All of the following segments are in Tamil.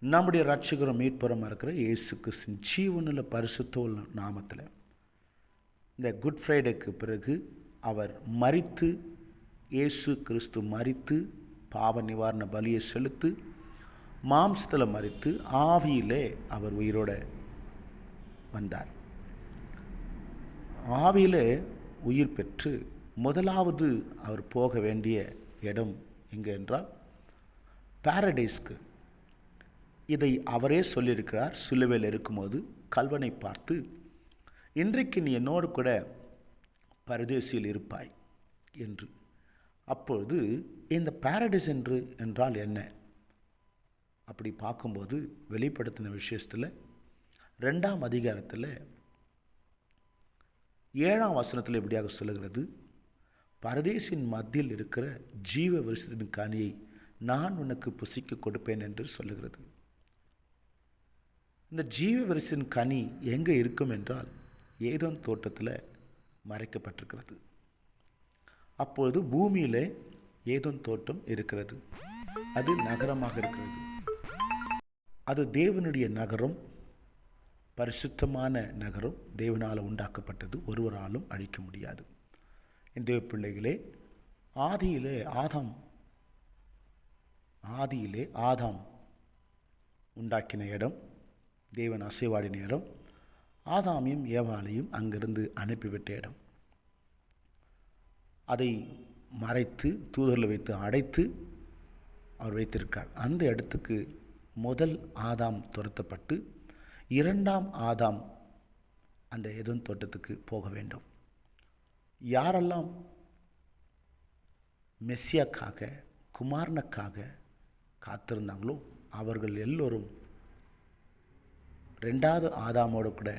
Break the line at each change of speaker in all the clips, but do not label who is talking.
நம்முடைய இரட்சகரும் மீட்புறமாக இருக்கிற இயேசு கிறிஸ்துவின் ஜீவனுள்ள பரிசுத்த நாமத்தில் இந்த குட் ஃப்ரைடேக்கு பிறகு அவர் மரித்து, இயேசு கிறிஸ்து மரித்து பாவ நிவாரண பலியை செலுத்து, மாம்சத்தில் மரித்து ஆவியிலே அவர் உயிரோடு வந்தார். ஆவியிலே உயிர் பெற்று முதலாவது அவர் போக வேண்டிய இடம் எங்கே என்றால் பாரடைஸ்க்கு. இதை அவரே சொல்லியிருக்கிறார். சிலுவையில் இருக்கும்போது கல்வனை பார்த்து, இன்றைக்கு நீ என்னோடு கூட பரதேசியில் இருப்பாய் என்று. அப்பொழுது இந்த பாரடைஸ் என்றால் என்ன அப்படி பார்க்கும்போது வெளிப்படுத்தின விஷயத்தில் 2ஆம் அதிகாரத்தில் 7ஆம் வசனத்தில் எப்படியாக சொல்லுகிறது, பரதேசின் மத்தியில் இருக்கிற ஜீவ விருட்சத்தின் கனியை நான் உனக்கு புசிக்க கொடுப்பேன் என்று சொல்லுகிறது. இந்த ஜீவ விருட்சத்தின் கனி எங்கே இருக்கும் என்றால் ஏதேன் தோட்டத்தில் மறைக்கப்பட்டிருக்கிறது. அப்பொழுது பூமியில் ஏதேன் தோட்டம் இருக்கிறது. அது நகரமாக இருக்கிறது. அது தேவனுடைய நகரம், பரிசுத்தமான நகரம், தேவனால் உண்டாக்கப்பட்டது, ஒருவராலும் அழிக்க முடியாது. இந்த தேவ பிள்ளைகளே, ஆதியிலே ஆதாம் உண்டாக்கின இடம், தேவன் அசைவாடின இடம், ஆதாமையும் ஏவாளையும் அங்கிருந்து அனுப்பிவிட்ட இடம். அதை மறைத்து தூதரில் வைத்து அடைத்து அவர் வைத்திருக்கார். அந்த இடத்துக்கு முதல் ஆதாம் துரத்தப்பட்டு 2ஆம் ஆதாம் அந்த ஏதேன் தோட்டத்துக்கு போக வேண்டும். யாரெல்லாம் மெஸ்ஸியாக்காக, குமாரனுக்காக காத்திருந்தாங்களோ அவர்கள் எல்லோரும் 2வது ஆதாமோடு கூட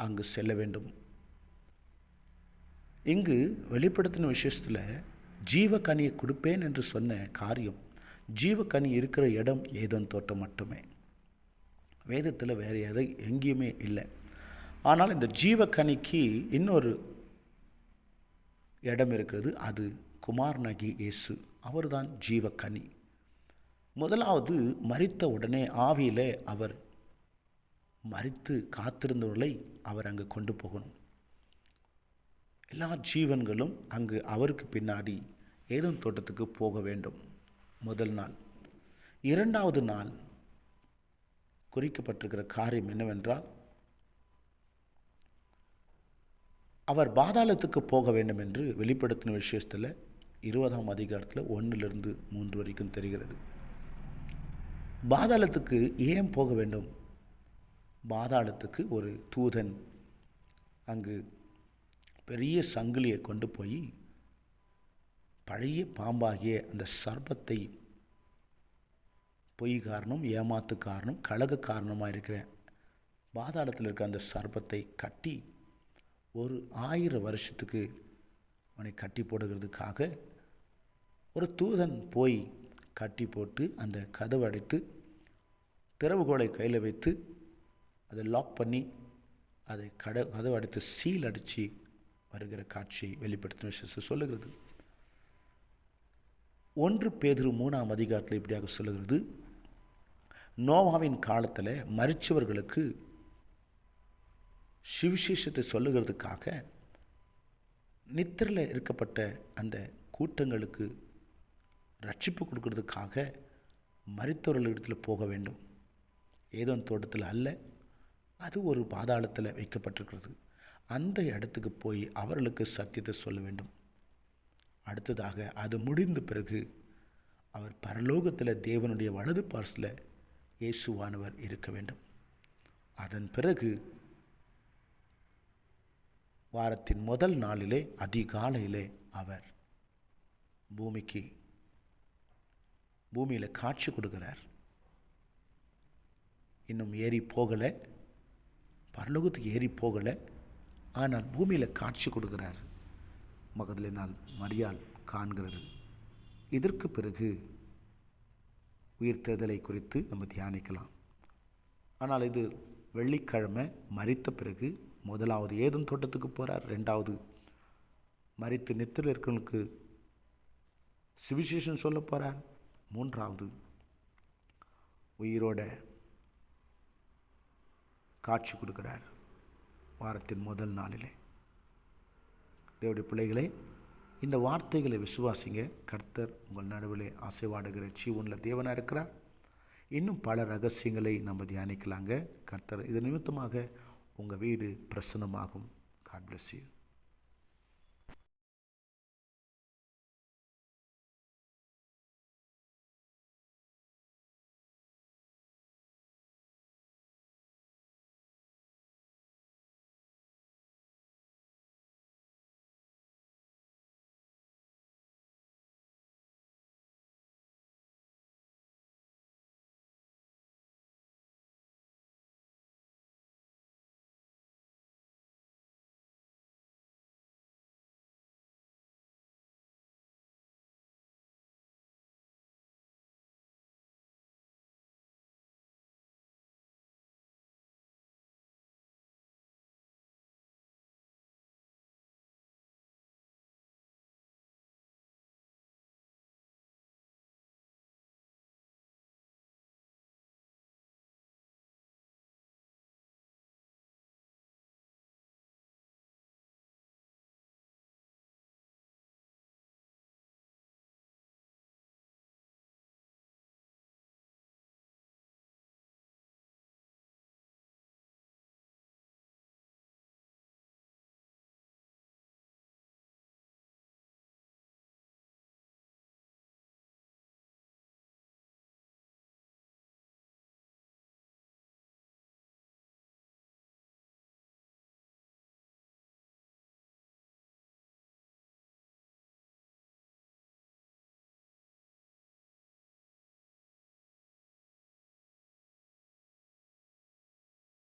அங்கு செல்ல வேண்டும். இங்கு வெளிப்படுத்தின விஷயத்தில் ஜீவக்கனியை கொடுப்பேன் என்று சொன்ன காரியம், ஜீவக்கனி இருக்கிற இடம் ஏதேன் தோட்டம் மட்டுமே. வேதத்தில் வேறு எங்கேயுமே இல்லை. ஆனால் இந்த ஜீவக்கனிக்கு இன்னொரு இடம் இருக்கிறது. அது குமாரனாகி இயேசு, அவர்தான் ஜீவக்கனி. முதலாவது மரித்த உடனே ஆவியிலே அவர் மரித்து காத்திருந்தவர்களை அவர் அங்கு கொண்டு போகணும். எல்லா ஜீவன்களும் அங்கு அவருக்கு பின்னாடி ஏதேன் தோட்டத்துக்கு போக வேண்டும். முதல் நாள். 2வது நாள் குறிக்கப்பட்டிருக்கிற காரியம் என்னவென்றால், அவர் பாதாளத்துக்கு போக வேண்டும் என்று வெளிப்படுத்தின விஷயத்தில் 20ஆம் அதிகாரத்தில் 1லிருந்து 3 வரைக்கும் தெரிகிறது. பாதாளத்துக்கு ஏன் போக வேண்டும்? பாதாளத்துக்கு ஒரு தூதன் அங்கு பெரிய சங்கிலியை கொண்டு போய் பழைய பாம்பாகிய அந்த சர்ப்பத்தை, பொய் காரணம், ஏமாத்து காரணம், கலக காரணமாக இருக்கிற பாதாளத்தில் இருக்க அந்த சர்ப்பத்தை கட்டி ஒரு 1000 வருஷத்துக்கு அவனை கட்டி போடுகிறதுக்காக ஒரு தூதன் போய் கட்டி போட்டு அந்த கதவை அடைத்து திறவுகோலை கையில் வைத்து அதை லாக் பண்ணி அதை கதவை அடைத்து சீல் அடித்து வருகிற காட்சியை வெளிப்படுத்தின விஷயத்தை சொல்லுகிறது. 1 பேதுரு 3ஆம் அதிகாரத்தில் இப்படியாக சொல்லுகிறது, நோவாவின் காலத்தில் மரிச்சவர்களுக்கு சுவிசேஷத்தை சொல்லுகிறதுக்காக நித்திரையில் இருக்கப்பட்ட அந்த கூட்டங்களுக்கு ரட்சிப்பு கொடுக்கறதுக்காக மரித்தவர்களிடத்தில் போக வேண்டும். ஏதேன் தோட்டத்தில் அல்ல, அது ஒரு பாதாளத்தில் வைக்கப்பட்டிருக்கிறது. அந்த இடத்துக்கு போய் அவர்களுக்கு சத்தியத்தை சொல்ல வேண்டும். அடுத்ததாக அது முடிந்த பிறகு அவர் பரலோகத்தில் தேவனுடைய வலது பார்சில் இயேசுவானவர் இருக்க வேண்டும். அதன் பிறகு வாரத்தின் முதல் நாளிலே அதிகாலையிலே அவர் பூமியில் காட்சி கொடுக்கிறார். இன்னும் ஏறி போகலை, பரலோகத்துக்கு ஏறி போகலை, ஆனால் பூமியில் காட்சி கொடுக்கிறார். மகதலேனாள் மரியாள் காண்கிறது. இதற்கு பிறகு உயிர்த்தெழுதலை குறித்து நம்ம தியானிக்கலாம். ஆனால் இது வெள்ளிக்கிழமை மரித்த பிறகு முதலாவது ஏதேன் தோட்டத்துக்கு போகிறார். 2வது மரித்து நித்திரையில் இருக்கிறவங்களுக்கு சுவிசேஷம் சொல்ல போகிறார். 3வது உயிரோட காட்சி கொடுக்கிறார் வாரத்தின் முதல் நாளிலே. தேவனுடைய பிள்ளைகளே, இந்த வார்த்தைகளை விசுவாசிங்க. கர்த்தர் உங்கள் நடுவிலே ஆசீர்வாடுகிற ஜீவனுள்ள தேவனாக இருக்கிறார். இன்னும் பல ரகசியங்களை நம்ம தியானிக்கலாங்க. கர்த்தர் இது நிமித்தமாக உங்கள் வீடு பிரசன்னமாகும். God bless you.